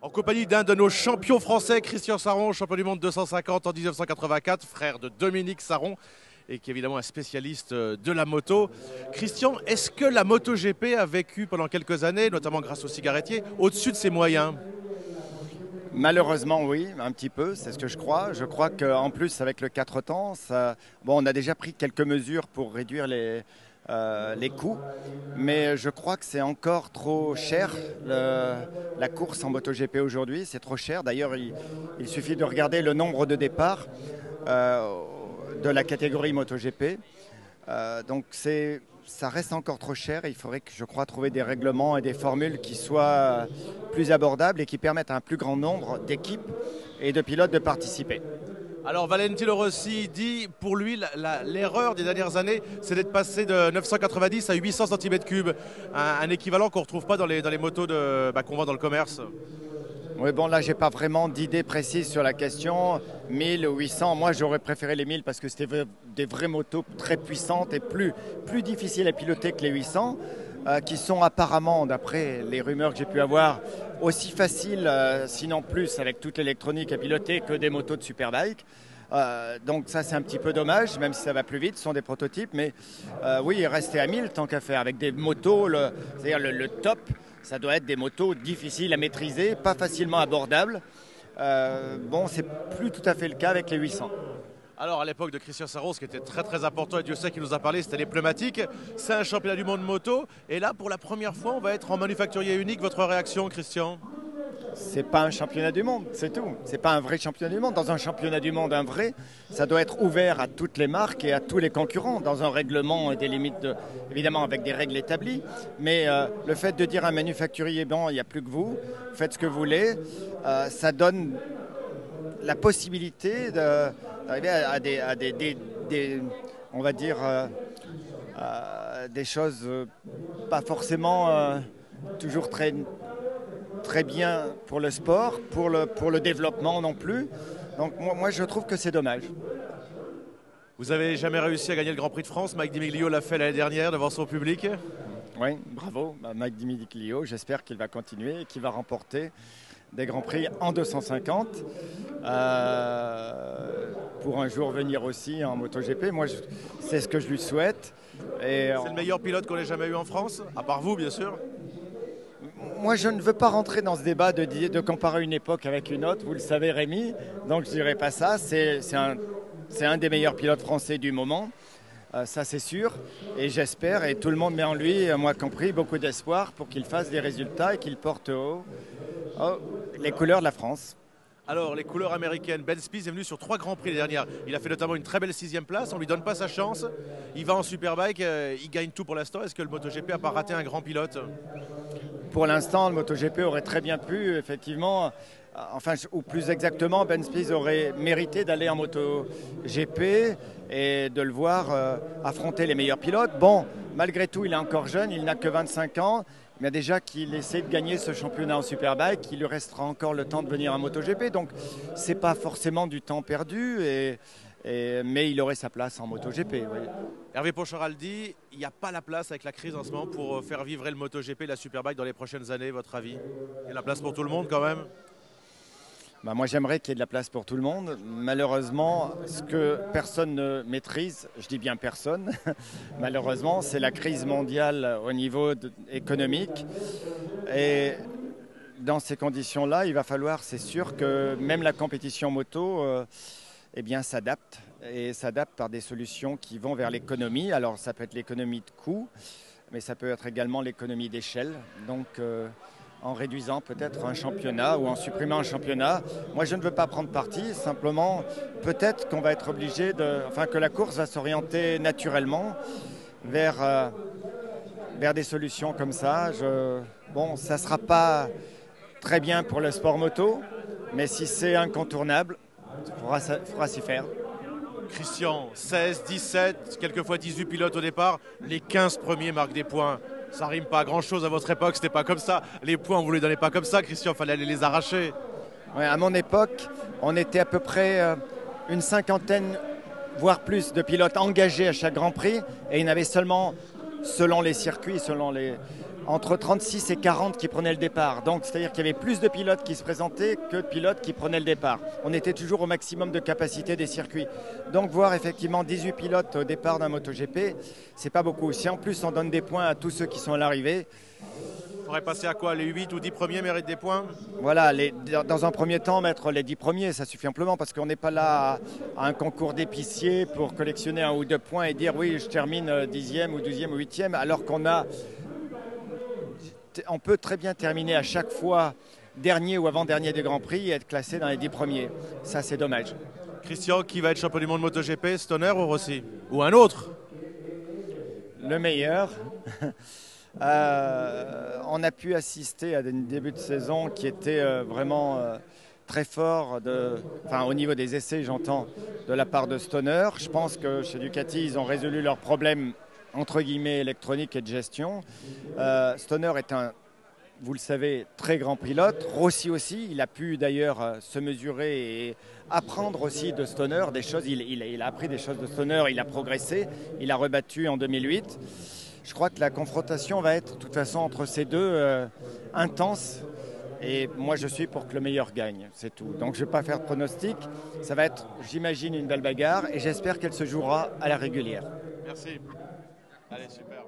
En compagnie d'un de nos champions français, Christian Sarron, champion du monde 250 en 1984, frère de Dominique Sarron, et qui est évidemment un spécialiste de la moto. Christian, est-ce que la MotoGP a vécu pendant quelques années, notamment grâce aux cigarettiers, au-dessus de ses moyens? Malheureusement, oui, un petit peu, c'est ce que je crois. Je crois qu'en plus, avec le 4 temps, bon, on a déjà pris quelques mesures pour réduire les coûts, mais je crois que c'est encore trop cher. La course en MotoGP aujourd'hui, c'est trop cher. D'ailleurs, il suffit de regarder le nombre de départs de la catégorie MotoGP. Donc ça reste encore trop cher et il faudrait, je crois, trouver des règlements et des formules qui soient plus abordables et qui permettent à un plus grand nombre d'équipes et de pilotes de participer. Alors Valentino Rossi dit, pour lui, l'erreur des dernières années, c'est d'être passé de 990 à 800 cm3, un équivalent qu'on ne retrouve pas dans les motos qu'on vend dans le commerce. Oui, bon, là, j'ai pas vraiment d'idée précise sur la question. 1000 ou 800, moi, j'aurais préféré les 1000 parce que c'était des vraies motos très puissantes et plus difficiles à piloter que les 800, qui sont apparemment, d'après les rumeurs que j'ai pu avoir, aussi faciles, sinon plus, avec toute l'électronique à piloter que des motos de Superbike. Donc ça, c'est un petit peu dommage, même si ça va plus vite, ce sont des prototypes. Mais oui, rester à 1000 tant qu'à faire, avec des motos, c'est-à-dire le top. Ça doit être des motos difficiles à maîtriser, pas facilement abordables. Bon, c'est plus tout à fait le cas avec les 800. Alors à l'époque de Christian Sarron, ce qui était très très important, et Dieu sait qu'il nous a parlé, c'était les pneumatiques. C'est un championnat du monde moto. Et là, pour la première fois, on va être en manufacturier unique. Votre réaction, Christian? C'est pas un championnat du monde, c'est tout. C'est pas un vrai championnat du monde. Dans un championnat du monde, un vrai, ça doit être ouvert à toutes les marques et à tous les concurrents, dans un règlement et des limites, évidemment avec des règles établies. Mais le fait de dire à un manufacturier, bon, il n'y a plus que vous, faites ce que vous voulez, ça donne la possibilité d'arriver à des on va dire, des choses pas forcément toujours très bien pour le sport, pour le développement non plus. Donc moi je trouve que c'est dommage. Vous avez jamais réussi à gagner le Grand Prix de France. Mike Di Miglio l'a fait l'année dernière devant son public. Oui, bravo Mike Di Miglio. J'espère qu'il va continuer et qu'il va remporter des Grands Prix en 250 pour un jour venir aussi en MotoGP. Moi, c'est ce que je lui souhaite. C'est le meilleur pilote qu'on ait jamais eu en France, à part vous, bien sûr. Moi, je ne veux pas rentrer dans ce débat de comparer une époque avec une autre. Vous le savez, Rémi. Donc, je ne dirais pas ça. C'est un des meilleurs pilotes français du moment. Ça, c'est sûr. Et j'espère, et tout le monde met en lui, moi compris, beaucoup d'espoir pour qu'il fasse des résultats et qu'il porte haut les couleurs de la France. Alors, les couleurs américaines, Ben Spies est venu sur 3 Grands Prix les dernières. Il a fait notamment une très belle 6e place. On ne lui donne pas sa chance. Il va en Superbike, il gagne tout pour l'instant. Est-ce que le MotoGP n'a pas raté un grand pilote? Pour l'instant, le MotoGP aurait très bien pu, effectivement, enfin, ou plus exactement, Ben Spies aurait mérité d'aller en MotoGP et de le voir affronter les meilleurs pilotes. Bon, malgré tout, il est encore jeune, il n'a que 25 ans. Mais déjà qu'il essaie de gagner ce championnat en Superbike, il lui restera encore le temps de venir en MotoGP. Donc, ce n'est pas forcément du temps perdu, mais il aurait sa place en MotoGP. Oui. Hervé Poncharal dit il n'y a pas la place avec la crise en ce moment pour faire vivre le MotoGP et la Superbike dans les prochaines années, votre avis? Il y a la place pour tout le monde quand même? Moi, j'aimerais qu'il y ait de la place pour tout le monde. Malheureusement, ce que personne ne maîtrise, je dis bien personne, malheureusement, c'est la crise mondiale au niveau économique. Et dans ces conditions-là, il va falloir, c'est sûr, que même la compétition moto s'adapte. Et s'adapte par des solutions qui vont vers l'économie. Alors, ça peut être l'économie de coût, mais ça peut être également l'économie d'échelle. Donc, en réduisant peut-être un championnat ou en supprimant un championnat. Moi, je ne veux pas prendre parti, simplement peut-être qu'on va être obligé que la course va s'orienter naturellement vers des solutions comme ça. Bon, ça ne sera pas très bien pour le sport moto, mais si c'est incontournable, il faudra s'y faire. Christian, 16, 17, quelquefois 18 pilotes au départ, les 15 premiers marquent des points. Ça rime pas à grand chose à votre époque, c'était pas comme ça. Les points, on vous les donnait pas comme ça, Christian, il fallait aller les arracher. Ouais, à mon époque, on était à peu près une cinquantaine, voire plus, de pilotes engagés à chaque Grand Prix. Et il y en avait seulement, selon les circuits, selon entre 36 et 40 qui prenaient le départ. Donc, c'est-à-dire qu'il y avait plus de pilotes qui se présentaient que de pilotes qui prenaient le départ. On était toujours au maximum de capacité des circuits. Donc, voir effectivement 18 pilotes au départ d'un MotoGP, c'est pas beaucoup. Si en plus on donne des points à tous ceux qui sont à l'arrivée, On pourrait passer à quoi? Les 8 ou 10 premiers méritent des points? voilà, dans un premier temps, mettre les 10 premiers, ça suffit amplement parce qu'on n'est pas là à un concours d'épicier pour collectionner 1 ou 2 points et dire oui, je termine 10e ou 12e ou 8e, alors on peut très bien terminer à chaque fois dernier ou avant-dernier des Grands Prix et être classé dans les 10 premiers. Ça, c'est dommage. Christian, qui va être champion du monde MotoGP, Stoner ou Rossi? Ou un autre? Le meilleur. On a pu assister à un début de saison qui était vraiment très fort, au niveau des essais, j'entends, de la part de Stoner. Je pense que chez Ducati, ils ont résolu leurs problèmes entre guillemets électronique et de gestion. Stoner est vous le savez, très grand pilote. Rossi aussi, il a pu d'ailleurs se mesurer et apprendre aussi de Stoner des choses. Il a appris des choses de Stoner, il a progressé, il a rebattu en 2008. Je crois que la confrontation va être de toute façon entre ces deux intense. Et moi, je suis pour que le meilleur gagne, c'est tout. Donc, je ne vais pas faire de pronostic. Ça va être, j'imagine, une belle bagarre et j'espère qu'elle se jouera à la régulière. Merci. Allez, super.